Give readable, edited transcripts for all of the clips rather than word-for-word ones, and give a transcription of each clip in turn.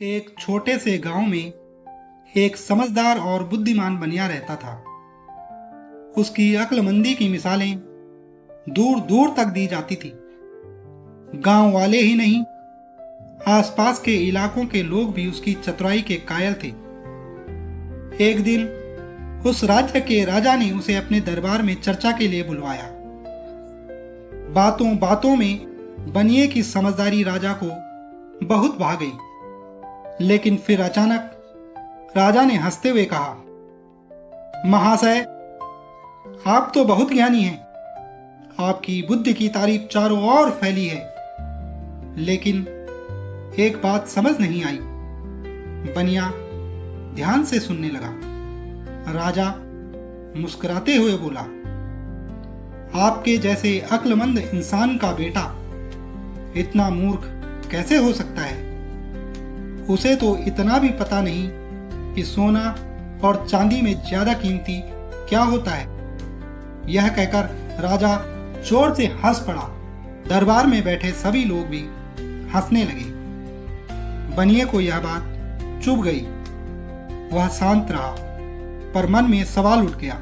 एक छोटे से गांव में एक समझदार और बुद्धिमान बनिया रहता था। उसकी अक्लमंदी की मिसालें दूर दूर तक दी जाती थी। गांव वाले ही नहीं, आसपास के इलाकों के लोग भी उसकी चतुराई के कायल थे। एक दिन उस राज्य के राजा ने उसे अपने दरबार में चर्चा के लिए बुलवाया। बातों बातों में बनिए की समझदारी राजा को बहुत भा गई। लेकिन फिर अचानक राजा ने हंसते हुए कहा, महाशय, आप तो बहुत ज्ञानी हैं। आपकी बुद्धि की तारीफ चारों ओर फैली है, लेकिन एक बात समझ नहीं आई। बनिया ध्यान से सुनने लगा। राजा मुस्कुराते हुए बोला, आपके जैसे अक्लमंद इंसान का बेटा इतना मूर्ख कैसे हो सकता है? उसे तो इतना भी पता नहीं कि सोना और चांदी में ज्यादा कीमती क्या होता है। यह कहकर राजा जोर से हंस पड़ा। दरबार में बैठे सभी लोग भी हंसने लगे। बनिए को यह बात चुभ गई। वह शांत रहा, पर मन में सवाल उठ गया।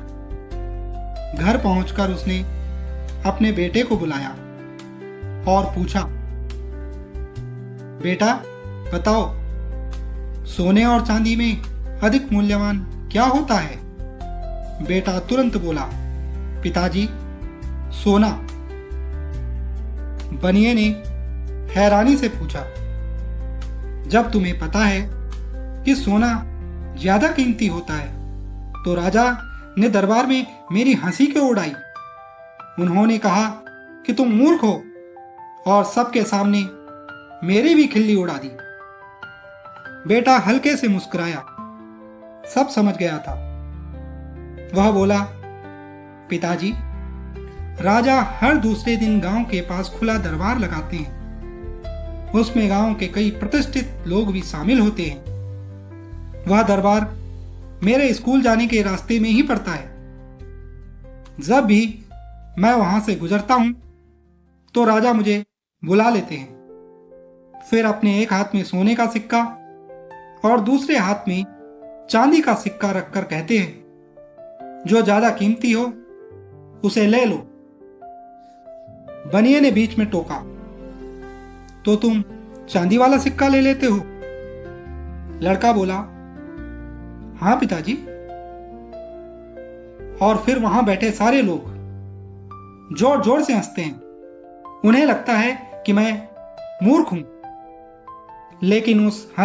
घर पहुंचकर उसने अपने बेटे को बुलाया और पूछा, बेटा बताओ, सोने और चांदी में अधिक मूल्यवान क्या होता है? बेटा तुरंत बोला, पिताजी, सोना। बनिए ने हैरानी से पूछा, जब तुम्हें पता है कि सोना ज्यादा कीमती होता है तो राजा ने दरबार में मेरी हंसी क्यों उड़ाई? उन्होंने कहा कि तुम मूर्ख हो और सबके सामने मेरी भी खिल्ली उड़ा दी। बेटा हल्के से मुस्कुराया, सब समझ गया था। वह बोला, पिताजी, राजा हर दूसरे दिन गांव के पास खुला दरबार लगाते हैं। उसमें गांव के कई प्रतिष्ठित लोग भी शामिल होते हैं। वह दरबार मेरे स्कूल जाने के रास्ते में ही पड़ता है। जब भी मैं वहां से गुजरता हूं तो राजा मुझे बुला लेते हैं। फिर अपने एक हाथ में सोने का सिक्का और दूसरे हाथ में चांदी का सिक्का रखकर कहते हैं, जो ज्यादा कीमती हो उसे ले लो। बनिए ने बीच में टोका, तो तुम चांदी वाला सिक्का ले लेते हो? लड़का बोला, हाँ पिताजी। और फिर वहां बैठे सारे लोग जोर जोर से हंसते हैं। उन्हें लगता है कि मैं मूर्ख हूं, लेकिन उस